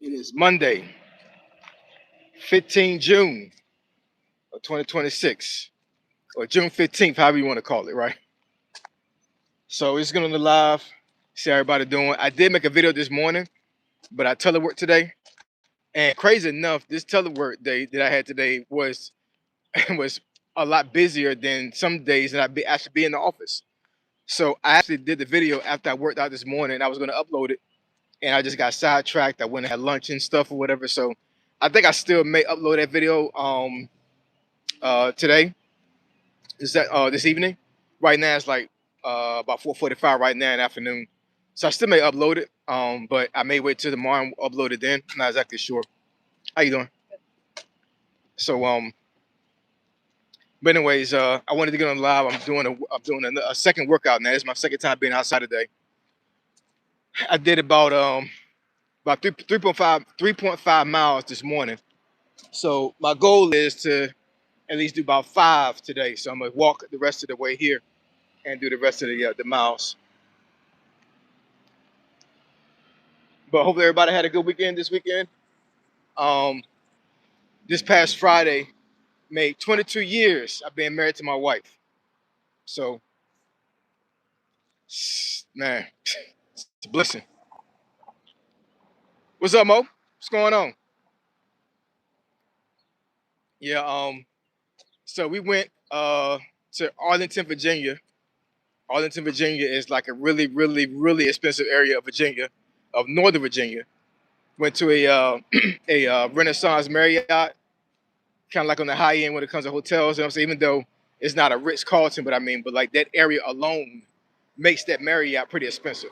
It is Monday, 15 June of 2026, or June 15th, however you want to call it, right? So it's going to live, see how everybody doing. I did make a video this morning, but I teleworked today. And crazy enough, this telework day that I had today was was a lot busier than some days that actually be in the office. So I actually did the video after I worked out this morning. I was going to upload it, and I just got sidetracked. I went and had lunch and stuff or whatever. So I think I still may upload that video today. Is that this evening? Right now it's like about 4:45 right now in the afternoon. So I still may upload it. But I may wait till tomorrow and upload it then. I'm not exactly sure. How you doing? So but anyways, I wanted to get on live. I'm doing a second workout now. It's my second time being outside today. I did about 3.5 miles this morning. So my goal is to at least do about 5 today. So I'm gonna walk the rest of the way here and do the rest of the miles. But hopefully everybody had a good weekend this weekend. Um, this past Friday made 22 years I've been married to my wife. So man, it's a blessing. What's up, Mo? What's going on? Yeah, so we went to Arlington, Virginia. Arlington, Virginia is like a really, really, really expensive area of Virginia, of Northern Virginia. Went to a Renaissance Marriott, kind of like on the high end when it comes to hotels. You know what I'm saying? Even though it's not a Ritz Carlton, but like that area alone makes that Marriott pretty expensive.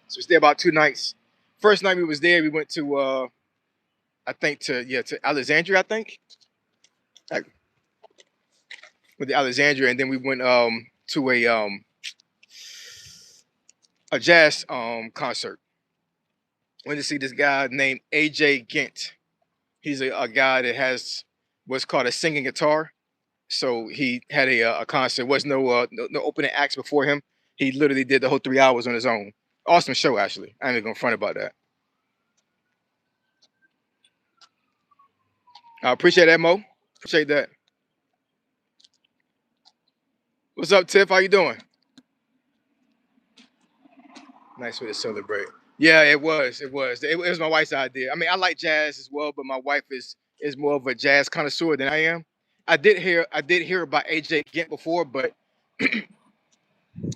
So we stayed about 2 nights. First night we was there, we went to I think to Alexandria, I think. Like, with the Alexandria, and then we went to a jazz concert. Went to see this guy named AJ Gent. He's a guy that has what's called a singing guitar. So he had a concert. Was no opening acts before him. He literally did the whole 3 hours on his own. Awesome show, actually. I ain't even gonna front about that. I appreciate that, Mo. Appreciate that. What's up, Tiff? How you doing? Nice way to celebrate. Yeah, it was. It was my wife's idea. I mean, I like jazz as well, but my wife is more of a jazz connoisseur than I am. I did hear about AJ Gent before, but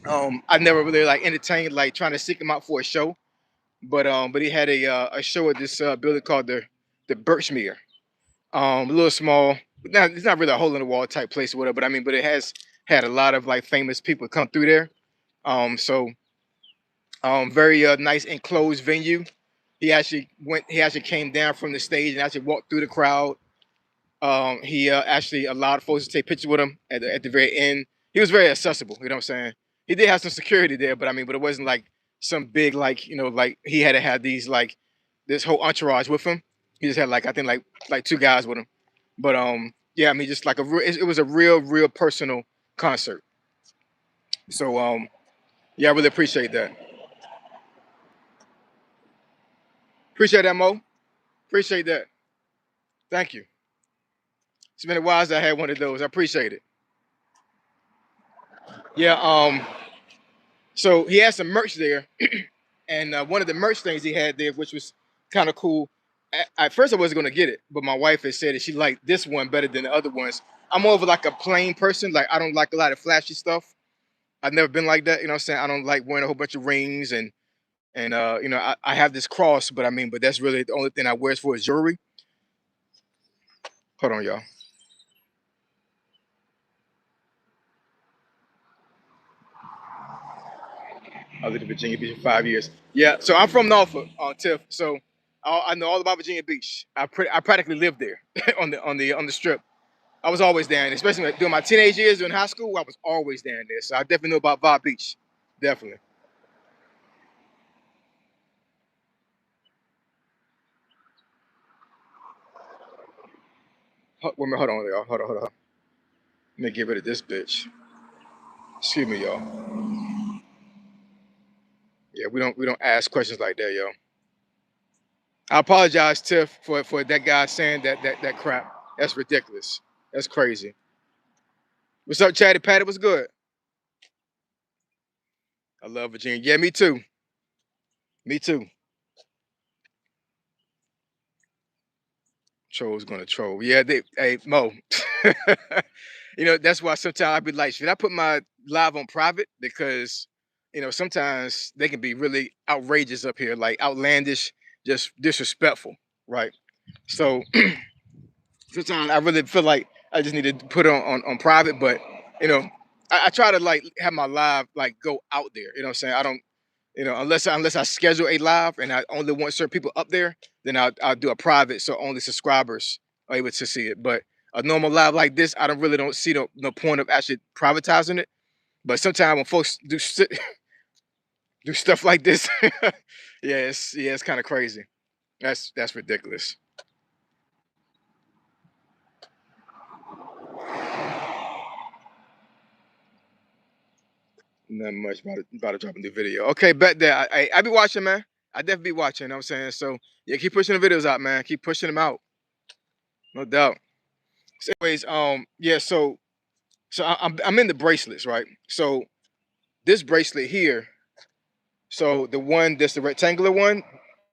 I never really like entertained like trying to seek him out for a show. But he had a show at this building called the Birchmere. A little small. Now it's not really a hole in the wall type place or whatever, but I mean, but it has had a lot of like famous people come through there. So very nice enclosed venue. He actually came down from the stage and actually walked through the crowd. He actually allowed folks to take pictures with him at the very end. He was very accessible. You know what I'm saying? He did have some security there, but I mean, but it wasn't like some big like like he had to have these like this whole entourage with him. He just had like I think like 2 guys with him. But yeah, I mean, just like it was a real personal concert. So yeah, I really appreciate that. Appreciate that, Mo. Appreciate that. Thank you. It's been a while since I had one of those. I appreciate it. Yeah. So he had some merch there, and one of the merch things he had there, which was kind of cool. At first, I wasn't gonna get it, but my wife had said that she liked this one better than the other ones. I'm more of like a plain person. Like I don't like a lot of flashy stuff. I've never been like that. You know what I'm saying? I don't like wearing a whole bunch of rings and I have this cross, but I mean, but that's really the only thing I wear for is jewelry. Hold on, y'all. I lived in Virginia Beach for 5 years. Yeah, so I'm from Norfolk, Tiff. So I know all about Virginia Beach. I practically lived there on the strip. I was always down there, especially during my teenage years during high school. I was always down there, so I definitely know about Bob Beach. Definitely. Wait a minute, hold on, y'all. Hold on. Let me get rid of this bitch. Excuse me, y'all. Yeah, we don't ask questions like that, yo. I apologize, Tiff, for that guy saying that crap. That's ridiculous. That's crazy. What's up, Chatty Patty? What's good? I love Virginia. Yeah, me too. Me too. Troll's gonna troll. Yeah, they. Hey, Mo. That's why sometimes I be like, should I put my live on private? Because sometimes they can be really outrageous up here, like outlandish, just disrespectful, right? So sometimes I really feel like I just need to put it on private, but you know, I try to like have my live like go out there. You know what I'm saying? I don't, unless I schedule a live and I only want certain people up there, then I'll do a private so only subscribers are able to see it. But a normal live like this, I don't see no point of actually privatizing it. But sometimes when folks do stuff like this, yeah, it's kind of crazy. That's ridiculous. Not much about to drop a new video. Okay, bet that I be watching, man. I definitely be watching. You know what I'm saying? So yeah, keep pushing the videos out, man. Keep pushing them out, no doubt. So anyways, yeah. So I'm in the bracelets, right? So this bracelet here. So the one that's the rectangular one,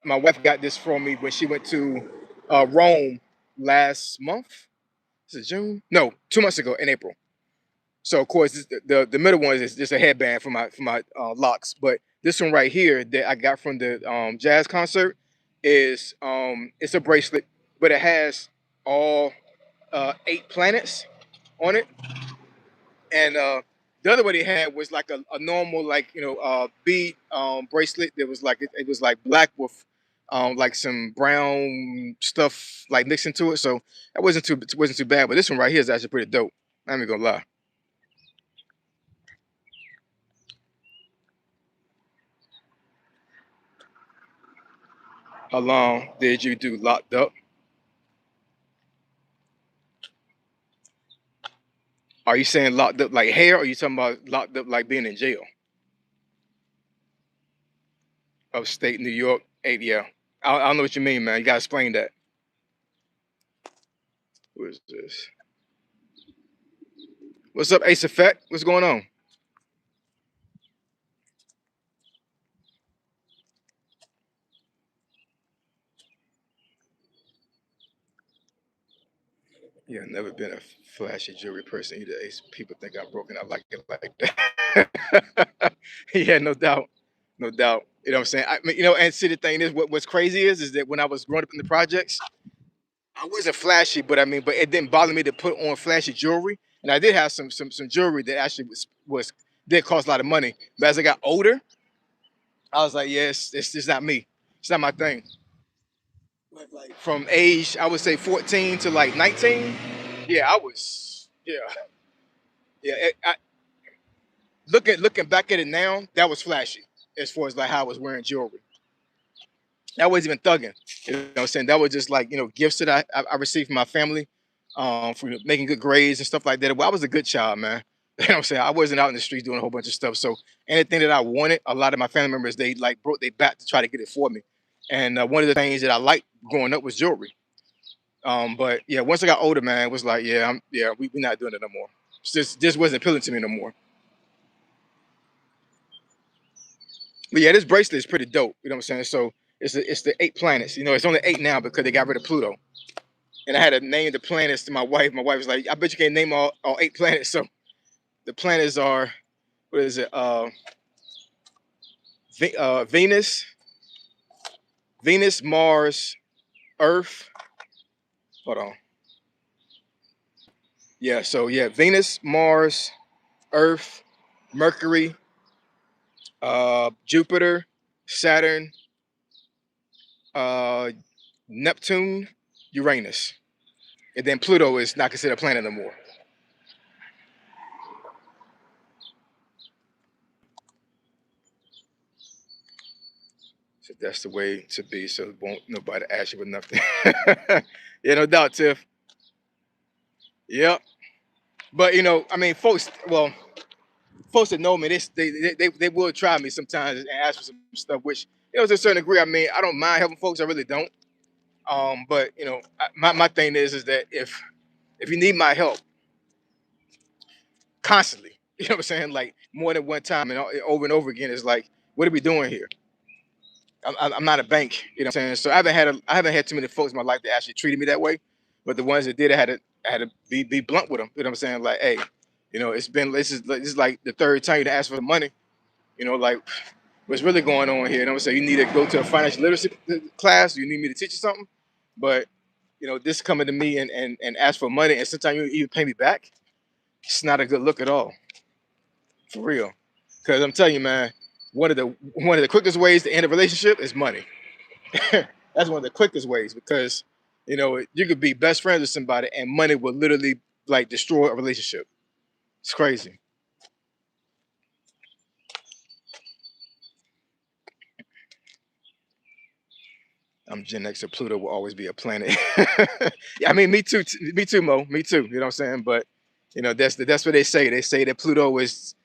my wife got this from me when she went to Rome last month. Is it June? No, 2 months ago in April. So of course the middle one is just a headband for my locks, but this one right here that I got from the jazz concert is it's a bracelet, but it has all 8 planets on it, and the other one he had was like a normal like bead bracelet that was like it was like black with like some brown stuff like mixed into it, so that wasn't too bad. But this one right here is actually pretty dope. I'm not gonna lie. How long did you do locked up? Are you saying locked up like hair, or are you talking about locked up like being in jail? Upstate New York, 8, yeah. I don't know what you mean, man. You gotta explain that. Who is this? What's up, Ace Effect? What's going on? Yeah, never been a flashy jewelry person either. Ace. People think I'm broken. I like it like that. Yeah, no doubt. No doubt. You know what I'm saying? I mean, and see the thing is what's crazy is that when I was growing up in the projects, I wasn't flashy, but but it didn't bother me to put on flashy jewelry. And I did have some jewelry that actually was did cost a lot of money. But as I got older, I was like, yes, it's not me. It's not my thing. Like from age, I would say 14 to like 19. Yeah, yeah. Looking back at it now, that was flashy as far as like how I was wearing jewelry. That wasn't even thugging. You know what I'm saying? That was just like, gifts that I received from my family for making good grades and stuff like that. Well, I was a good child, man. You know what I'm saying? I wasn't out in the streets doing a whole bunch of stuff. So anything that I wanted, a lot of my family members, they like broke their back to try to get it for me. And one of the things that I liked growing up was jewelry. But yeah, once I got older, man, it was like, yeah, we're not doing it no more. It's just wasn't appealing to me no more. But yeah, this bracelet is pretty dope. You know what I'm saying? So it's the 8 planets. It's only 8 now because they got rid of Pluto. And I had to name the planets to my wife. My wife was like, "I bet you can't name all 8 planets." So the planets are, what is it? Venus, Mars, Earth. Hold on. Yeah. So yeah, Venus, Mars, Earth, Mercury, Jupiter, Saturn, uh, Neptune, Uranus, and then Pluto is not considered a planet no more. So that's the way to be. So won't nobody ask you for nothing. Yeah, no doubt, Tiff. Yep. But I mean, folks that know me, they will try me sometimes and ask for some stuff, which to a certain degree. I mean, I don't mind helping folks. I really don't. But you know, my thing is that if you need my help constantly, you know what I'm saying, like more than one time and over and over again, it's like, what are we doing here? I'm not a bank, you know what I'm saying. So I haven't had too many folks in my life that actually treated me that way, but the ones that did, I had to be blunt with them. You know what I'm saying? Like, hey, you know, this is like the third time you ask for the money. You know, like what's really going on here? You know what I'm saying? You need to go to a financial literacy class. You need me to teach you something, but you know, this coming to me and ask for money, and sometimes you even pay me back. It's not a good look at all, for real. Because I'm telling you, man, one of the quickest ways to end a relationship is money. That's one of the quickest ways because you know you could be best friends with somebody and money will literally like destroy a relationship. It's crazy. I'm Gen X, so Pluto will always be a planet. Yeah, I mean, me too, me too, Mo, me too. You know what I'm saying? But you know, that's what they say. They say that Pluto is.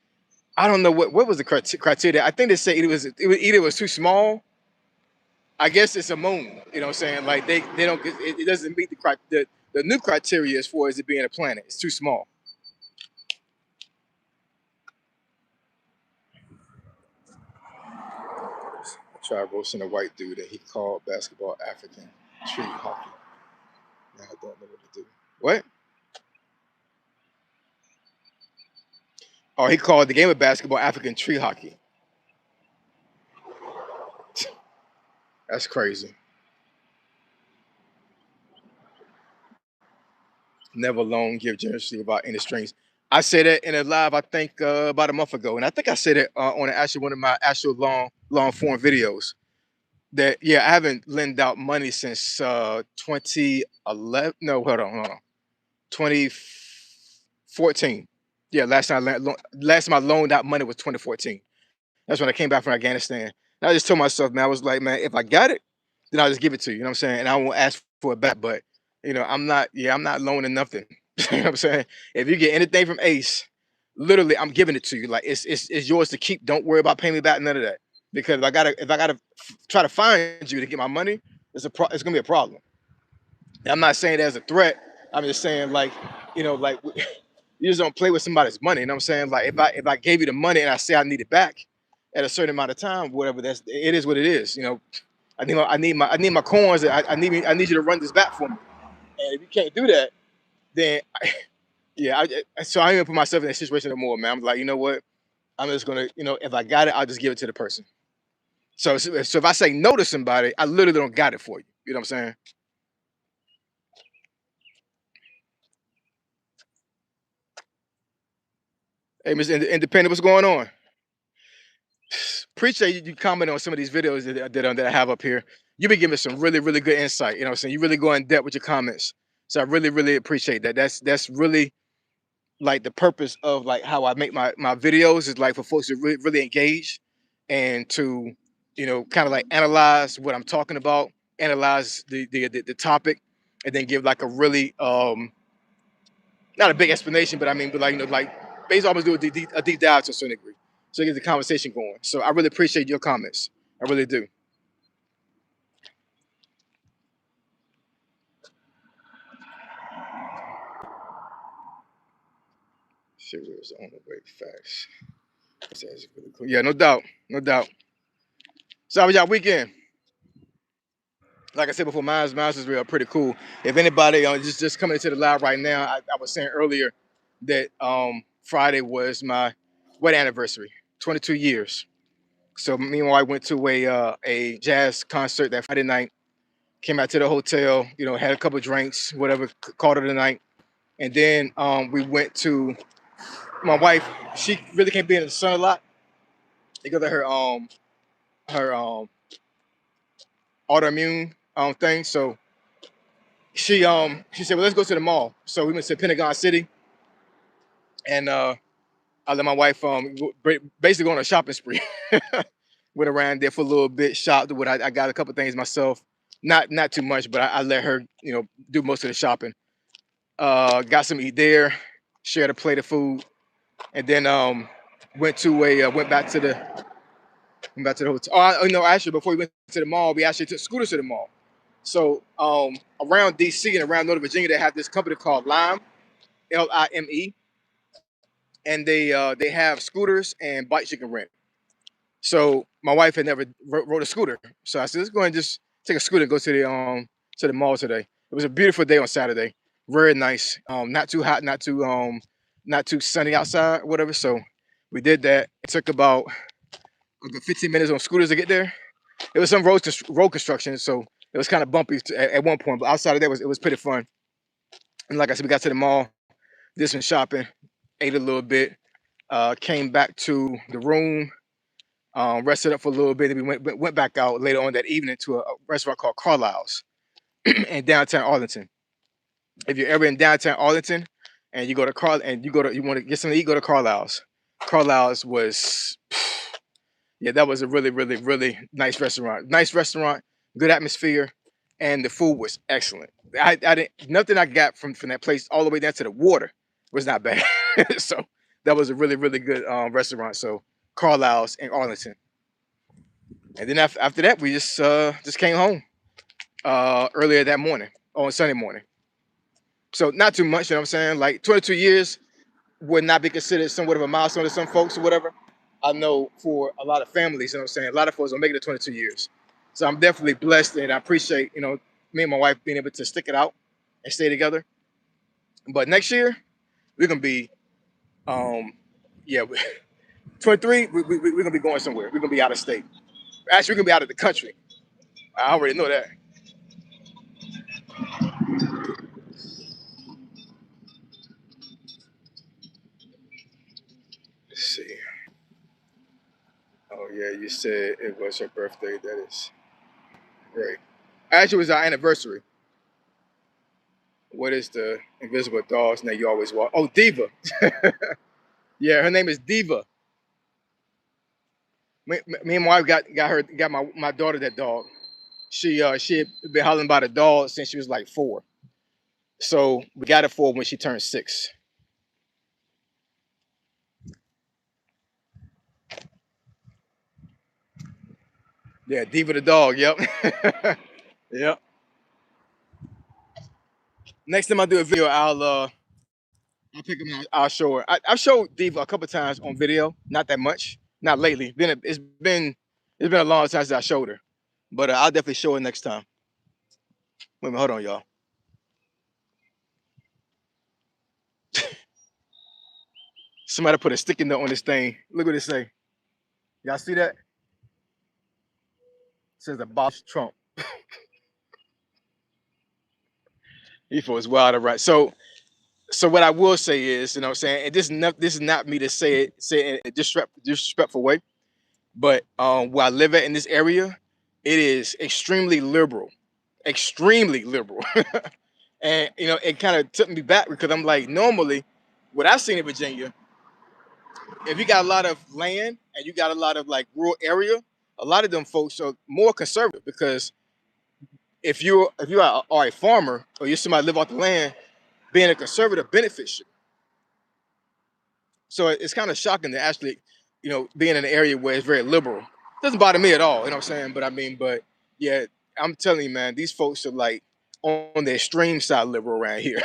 I don't know what was the criteria. I think they say either it was too small. I guess it's a moon. You know what I'm saying? Like they don't it doesn't meet the new criteria as far as it being a planet. It's too small. I tried roasting a white dude and he called basketball African tree hockey. Now I don't know what to do. What? Oh, he called the game of basketball African tree hockey. That's crazy. Never alone, give generously about any strings. I said that in a live, I think about a month ago, and I think I said it on actually one of my actual long form videos. That yeah, I haven't lent out money since 2011. No, hold on, 2014. Yeah, last time I loaned out money was 2014. That's when I came back from Afghanistan. And I just told myself, man, I was like, man, if I got it, then I'll just give it to you. You know what I'm saying? And I won't ask for it back. But you know, I'm not loaning nothing. You know what I'm saying? If you get anything from Ace, literally, I'm giving it to you. Like it's yours to keep. Don't worry about paying me back. None of that. Because if I gotta try to find you to get my money, it's gonna be a problem. And I'm not saying that as a threat. I'm just saying like, you know, like you just don't play with somebody's money. You know what I'm saying? Like if I gave you the money and I say I need it back at a certain amount of time, whatever, that's it is what it is. You know, I need my coins. I need you to run this back for me. And if you can't do that, then yeah, so I ain't gonna put myself in that situation no more, man. I'm like, you know what? I'm just gonna, you know, if I got it, I'll just give it to the person. So if I say no to somebody, I literally don't got it for you. You know what I'm saying? Hey, Mr. Independent, what's going on? Appreciate you comment on some of these videos that I have up here. You've been giving some really good insight. You know what I'm saying? You really go in depth with your comments. So I really appreciate that. That's really like the purpose of like how I make my videos is like for folks to really engage and to you know kind of like analyze what I'm talking about, analyze the topic, and then give like a really not a big explanation, but I mean, but like you know, like basically almost do a deep dive to a certain degree, so get the conversation going. So I really appreciate your comments. I really do. Shit was on the way. Facts. That's really cool. Yeah, no doubt, no doubt. So how was y'all weekend? Like I said before, mine's is real pretty cool. If anybody just coming into the live right now, I was saying earlier that Friday was my wedding anniversary, 22 years. So me and my wife went to a jazz concert that Friday night. Came out to the hotel, you know, had a couple drinks, whatever, called it a night, and then we went to my wife. She really can't be in the sun a lot because of her autoimmune thing. So she said, well, let's go to the mall. So we went to Pentagon City, and I let my wife basically go on a shopping spree. Went around there for a little bit, shopped. What I got a couple things myself, not too much, but I let her you know do most of the shopping. Got some to eat there, shared a plate of food, and then went back to the hotel. Oh, no, actually, before we went to the mall, we actually took scooters to the mall. So around DC and around Northern Virginia, they have this company called Lime, Lime, and they have scooters and bikes you can rent. So my wife had never rode a scooter, so I said, let's go and just take a scooter and go to the mall today. It was a beautiful day on Saturday, very nice. Not too hot, not too sunny outside, whatever. So we did that. It took about a good 15 minutes on scooters to get there. It was some road construction, so it was kind of bumpy at one point. But outside of that, it was pretty fun. And like I said, we got to the mall, did some shopping, ate a little bit, came back to the room, rested up for a little bit, and we went back out later on that evening to a restaurant called Carlisle's in downtown Arlington. If you're ever in downtown Arlington and you go to you want to get something to eat, go to Carlisle's. Carlisle's was yeah, that was a really, really, really nice restaurant. Nice restaurant, good atmosphere, and the food was excellent. I didn't nothing I got from that place all the way down to the water was not bad. So that was a really, really good restaurant. So Carlisle's in Arlington. And then after that, we just came home earlier that morning on Sunday morning. So not too much, you know what I'm saying? Like 22 years would not be considered somewhat of a milestone to some folks or whatever. I know for a lot of families, you know what I'm saying? A lot of folks don't make it to 22 years. So I'm definitely blessed and I appreciate, me and my wife being able to stick it out and stay together. But next year, we're gonna be yeah, 23, we're gonna be going somewhere. We're gonna be out of state. Actually, we're gonna be out of the country. I already know that. Let's see. Oh yeah, you said it was her birthday. That is great. Actually, it was our anniversary. What is the invisible dog's name you always walk? Oh, Diva. Yeah, her name is Diva. Me and my wife got my daughter that dog. She had been hollering about a dog since she was like 4. So we got it for her when she turned 6. Yeah, Diva the dog. Yep. Yep. Next time I do a video, I'll pick him out. I'll show her. I've showed Diva a couple times on video, not that much, not lately. It's been a long time since I showed her, but I'll definitely show her next time. Wait a minute, hold on, y'all. Somebody put a sticky note on this thing. Look what it say. Y'all see that? It says abolish Trump. He was wild, all right. So what I will say is, you know what I'm saying, and this is not me to say it in a disrespectful way, but where I live at in this area, it is extremely liberal. And it kind of took me back because I'm like, normally, what I've seen in Virginia, if you got a lot of land and you got a lot of like rural area, a lot of them folks are more conservative because if you are a farmer or you're somebody live off the land, being a conservative benefits you. So it's kind of shocking to actually, be in an area where it's very liberal. Doesn't bother me at all, you know what I'm saying? But yeah, I'm telling you, man, these folks are like on the extreme side liberal around here.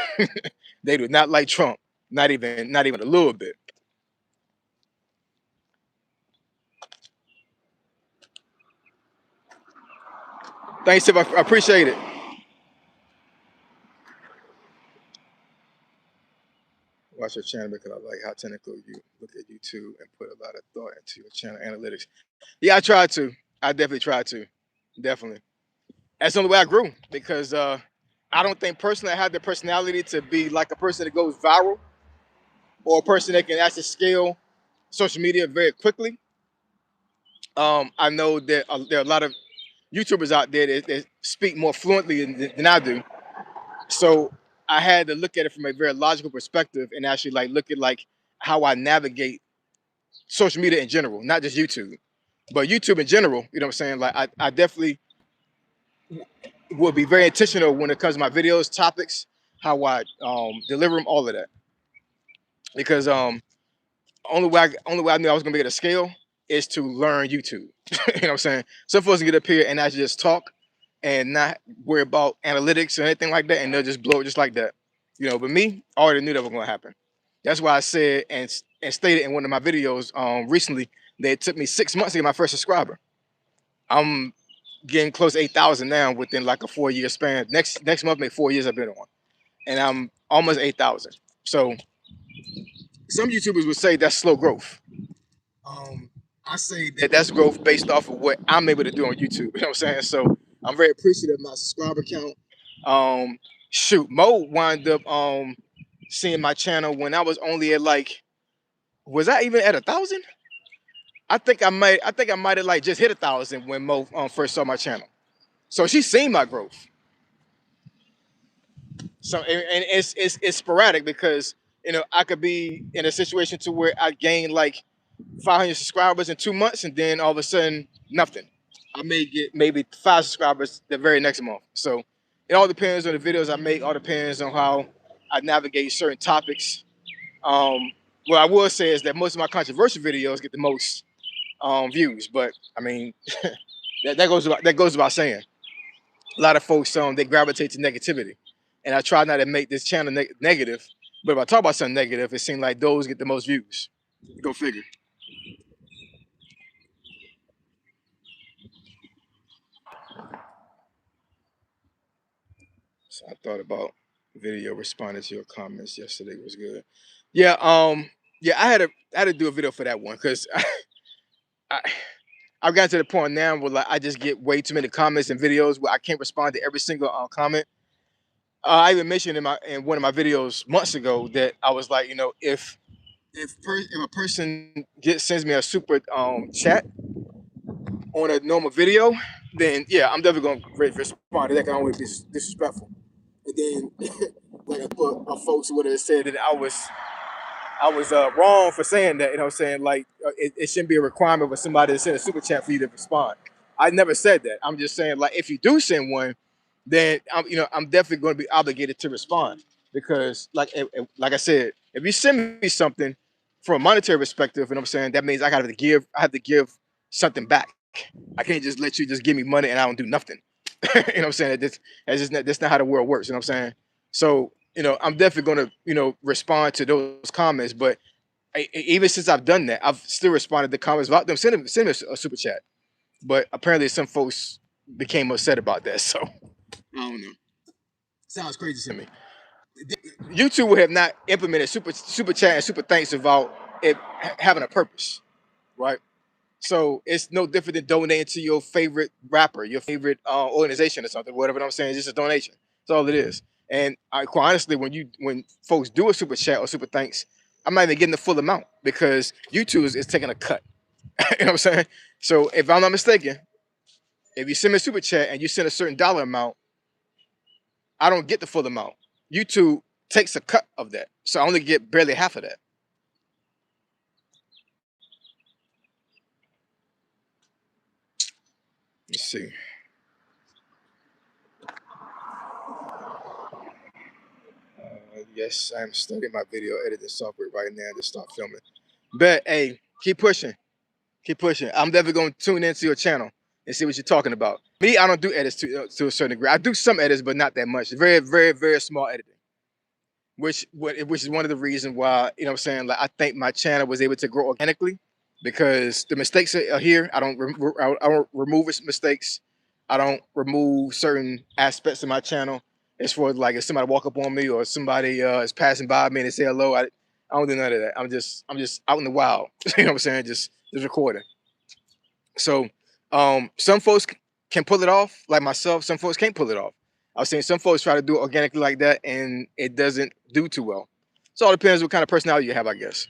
They do not like Trump, not even a little bit. Thanks, Tip. I appreciate it. Watch your channel because I like how technical you look at YouTube and put a lot of thought into your channel analytics. Yeah, I tried to. I definitely tried to. Definitely. That's the only way I grew because I don't think personally I have the personality to be like a person that goes viral or a person that can actually scale social media very quickly. I know that there are a lot of YouTubers out there that speak more fluently than I do. So I had to look at it from a very logical perspective and actually like look at like how I navigate social media in general, not just YouTube, but YouTube in general. You know what I'm saying? Like I definitely will be very intentional when it comes to my videos, topics, how I deliver them, all of that. Because only way I knew I was gonna be able to scale is to learn YouTube. You know what I'm saying? Some folks can get up here and actually just talk, and not worry about analytics or anything like that, and they'll just blow it just like that. But me, I already knew that was going to happen. That's why I said and stated in one of my videos recently that it took me 6 months to get my first subscriber. I'm getting close to 8,000 now within like a 4 year span. Next month make 4 years I've been on, and I'm almost 8,000. So some YouTubers would say that's slow growth. Um, I say that that's growth based off of what I'm able to do on YouTube. You know what I'm saying? So I'm very appreciative of my subscriber count. Shoot, Mo wound up seeing my channel when I was only at like, was I even at 1,000? I think I might have like just hit 1,000 when Mo first saw my channel. So she's seen my growth. So and it's sporadic because I could be in a situation to where I gain like 500 subscribers in 2 months, and then all of a sudden nothing. I may get maybe 5 subscribers the very next month. So it all depends on the videos I make. All depends on how I navigate certain topics. What I will say is that most of my controversial videos get the most views, but I mean that goes without saying. A lot of folks they gravitate to negativity, and I try not to make this channel negative. But if I talk about something negative, it seems like those get the most views. Go figure. So I thought about video responding to your comments yesterday was good. Yeah, yeah, I had to do a video for that one because I I've gotten to the point now where like I just get way too many comments and videos where I can't respond to every single comment. I even mentioned in one of my videos months ago that I was like, if a person sends me a super chat on a normal video, then yeah, I'm definitely gonna respond to that. Can always be disrespectful. And then like folks would have said that I was wrong for saying that. You know what I'm saying? Like it shouldn't be a requirement for somebody to send a super chat for you to respond. I never said that. I'm just saying like if you do send one, then I'm definitely going to be obligated to respond because like I said, if you send me something from a monetary perspective, you know what I'm saying, that means I have to give something back. I can't just let you just give me money and I don't do nothing. You know what I'm saying? That's not how the world works. You know what I'm saying? So I'm definitely going to respond to those comments. But even since I've done that, I've still responded to comments without them sending me a super chat. But apparently, some folks became upset about that. So I don't know. Sounds crazy to me. YouTube would have not implemented super chat and super thanks without it having a purpose, right? So it's no different than donating to your favorite rapper, your favorite organization or something, whatever I'm saying. It's just a donation. That's all it is. And quite honestly, when folks do a super chat or super thanks, I'm not even getting the full amount because YouTube is taking a cut. You know what I'm saying? So if I'm not mistaken, if you send me a super chat and you send a certain dollar amount, I don't get the full amount. YouTube takes a cut of that. So I only get barely half of that. Let's see. Yes, I'm studying my video editing software right now to start filming. But hey, keep pushing. Keep pushing. I'm definitely going to tune into your channel and see what you're talking about. Me, I don't do edits to a certain degree. I do some edits, but not that much. Very, very, very small editing. Which is one of the reasons why, I'm saying, like I think my channel was able to grow organically because the mistakes are here. I don't remove mistakes. I don't remove certain aspects of my channel. As for like if somebody walk up on me or somebody is passing by me and they say hello, I don't do none of that. I'm just out in the wild. You know what I'm saying? Just recording. So some folks can pull it off, like myself. Some folks can't pull it off. I was saying some folks try to do it organically like that, and it doesn't do too well. So it all depends what kind of personality you have, I guess.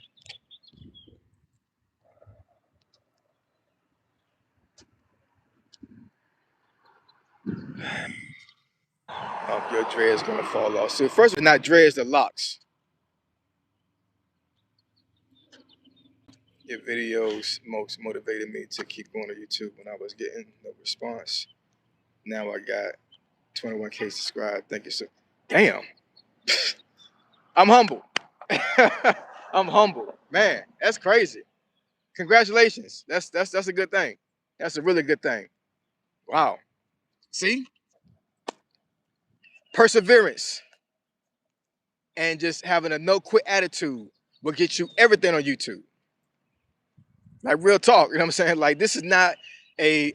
Your dreads gonna fall off. So first, not dreads, the locks. Your videos most motivated me to keep going to YouTube when I was getting no response. Now I got 21K subscribed. Thank you, sir. Damn, I'm humble. I'm humble, man. That's crazy. Congratulations. That's a good thing. That's a really good thing. Wow. See? perseverance, and just having a no quit attitude will get you everything on YouTube. Like real talk, you know what I'm saying? Like this is not a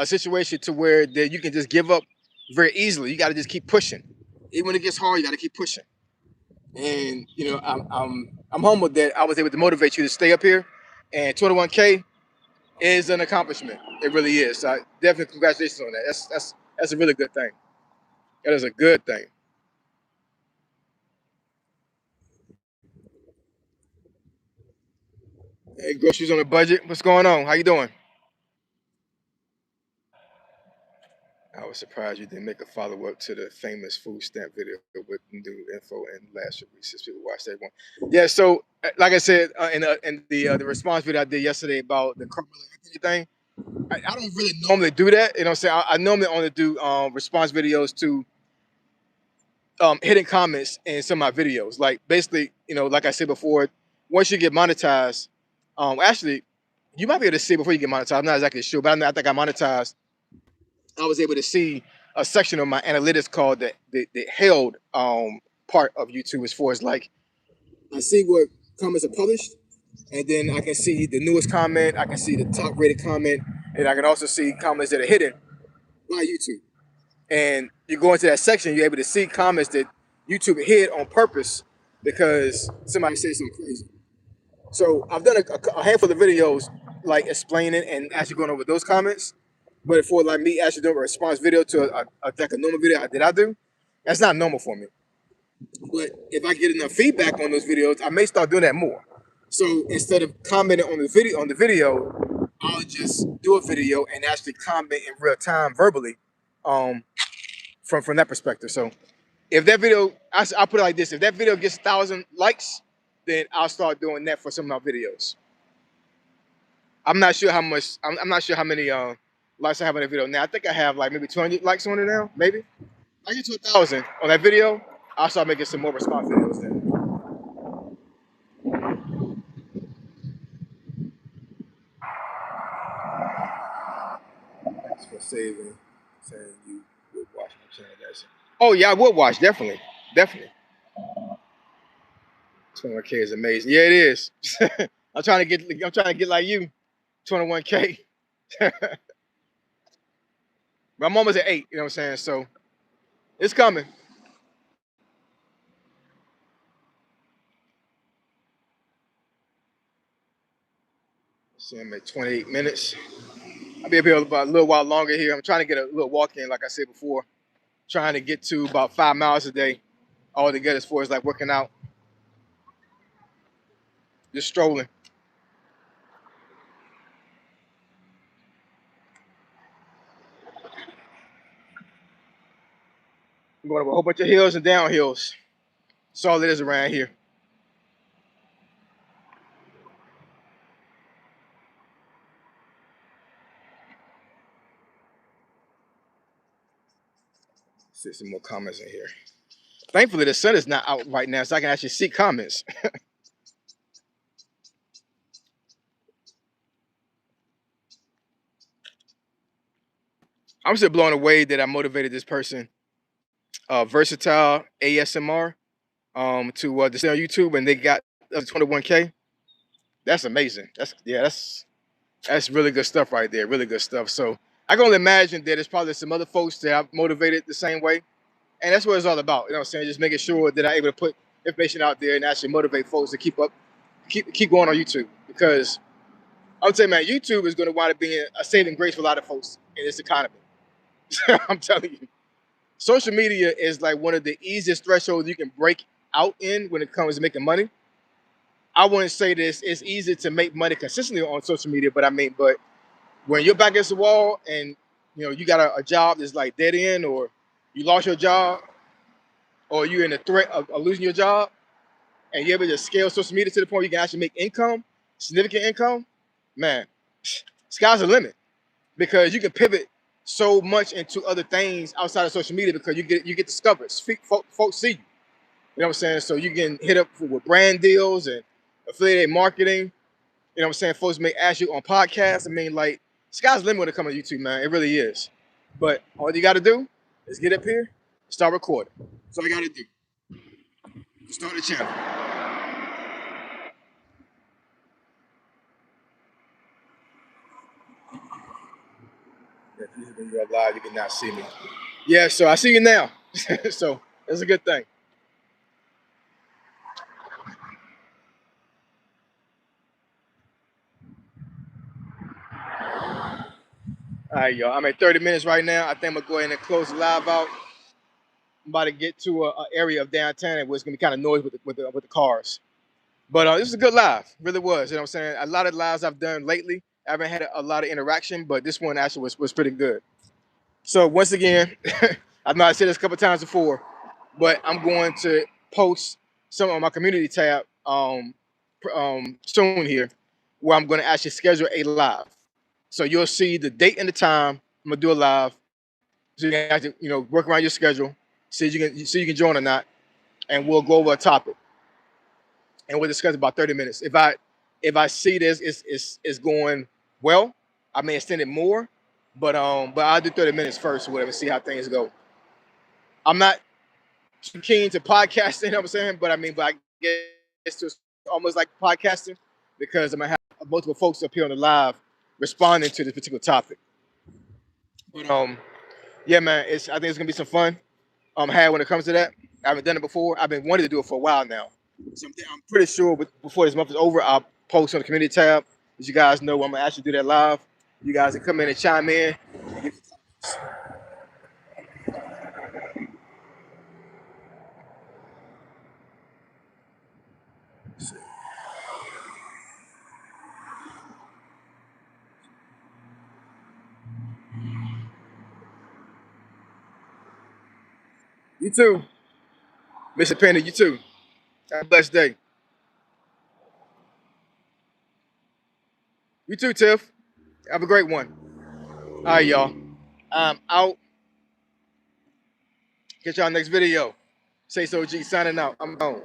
situation to where that you can just give up very easily. You got to just keep pushing. Even when it gets hard, you got to keep pushing. And you know, I'm humbled that I was able to motivate you to stay up here. And 21K is an accomplishment. It really is. So definitely congratulations on that. That's a really good thing. That is a good thing. Hey, groceries on a budget. What's going on? How you doing? I was surprised you didn't make a follow up to the famous food stamp video with new info and last week since people watched that one. Yeah, so like I said in the response video I did yesterday about the Carmelo Anthony thing, I don't really normally do that. You know what I'm saying? I normally only do response videos to hidden comments in some of my videos. Like basically, you know, like I said before, once you get monetized, actually, you might be able to see before you get monetized. I'm not exactly sure, but I think I monetized. I was able to see a section of my analytics called the held part of YouTube as far as like I see what comments are published, and then I can see the newest comment, I can see the top rated comment, and I can also see comments that are hidden by YouTube. And you go into that section, you're able to see comments that YouTube hid on purpose because somebody said something crazy. So I've done a handful of videos like explaining and actually going over those comments. But for like me actually doing a response video to like a normal video that I do, that's not normal for me. But if I get enough feedback on those videos, I may start doing that more. So instead of commenting on the video, I'll just do a video and actually comment in real time verbally, um, from that perspective. So if that video, I'll put it like this: if that video gets 1,000 likes, then I'll start doing that for some of my videos. I'm not sure how much. I'm not sure how many likes I have on the video now. I think I have like maybe 200 likes on it now. Maybe I get to 1,000 on that video. I'll start making some more response videos then. Thanks for saving. Saying you would watch my channel. That's Oh yeah, I would watch definitely, definitely. 21K is amazing. Yeah, it is. I'm trying to get. I'm trying to get like you. 21K. My mom was at 8. You know what I'm saying? So it's coming. See, I'm at 28 minutes. I'll be up here about a little while longer here. I'm trying to get a little walk in, like I said before. Trying to get to about 5 miles a day, all together as far as like working out, just strolling. I'm going over a whole bunch of hills and downhills. That's all it is around here. See some more comments in here. Thankfully, the sun is not out right now, so I can actually see comments. I'm still blown away that I motivated this person, Versatile ASMR, to stay on YouTube, and they got 21K. That's amazing. That's really good stuff right there. Really good stuff. So I can only imagine that there's probably some other folks that I've motivated the same way. And that's what it's all about. You know what I'm saying? Just making sure that I'm able to put information out there and actually motivate folks to keep going on YouTube. Because I would say, man, YouTube is going to wind up being a saving grace for a lot of folks in this economy. I'm telling you. Social media is like one of the easiest thresholds you can break out in when it comes to making money. I wouldn't say this, it's easy to make money consistently on social media, but when you're back against the wall and you got a job that's like dead end, or you lost your job, or you're in the threat of losing your job, and you're able to scale social media to the point where you can actually make income, significant income, man, sky's the limit, because you can pivot so much into other things outside of social media because you get discovered. Folks see you. You know what I'm saying? So you can hit up with brand deals and affiliate marketing. You know what I'm saying? Folks may ask you on podcasts. I mean, like, sky's the limit when it comes to YouTube, man. It really is. But all you got to do is get up here Start recording. That's all I gotta do. Start the channel. When you're live, you cannot see me. Yeah, so I see you now. So that's a good thing. All right, y'all. I'm at 30 minutes right now. I think I'm gonna go ahead and close the live out. I'm about to get to a area of downtown where it's gonna be kind of noisy with the cars. But this is a good live, really was. You know what I'm saying? A lot of lives I've done lately, I haven't had a lot of interaction, but this one actually was pretty good. So once again, I know I said this a couple times before, but I'm going to post some on my community tab soon here, where I'm going to actually schedule a live. So you'll see the date and the time. I'm gonna do a live, so you can actually, work around your schedule, see you can join or not, and we'll go over a topic and we'll discuss about 30 minutes. If I see this is going well, I may extend it more, but I'll do 30 minutes first or whatever, see how things go. I'm not too keen to podcasting, you know what I'm saying? But I guess it's almost like podcasting because I'm gonna have multiple folks up here on the live responding to this particular topic. But yeah, man, I think it's gonna be some fun. Had when it comes to that. I haven't done it before. I've been wanting to do it for a while now. So I'm pretty sure before this month is over, I'll post on the community tab. As you guys know, I'm gonna actually do that live. You guys can come in and chime in. You too, Mr. Penny. You too. Have a blessed day. You too, Tiff. Have a great one. All right, y'all. I'm out. Catch y'all next video. Say so, G. Signing out. I'm gone.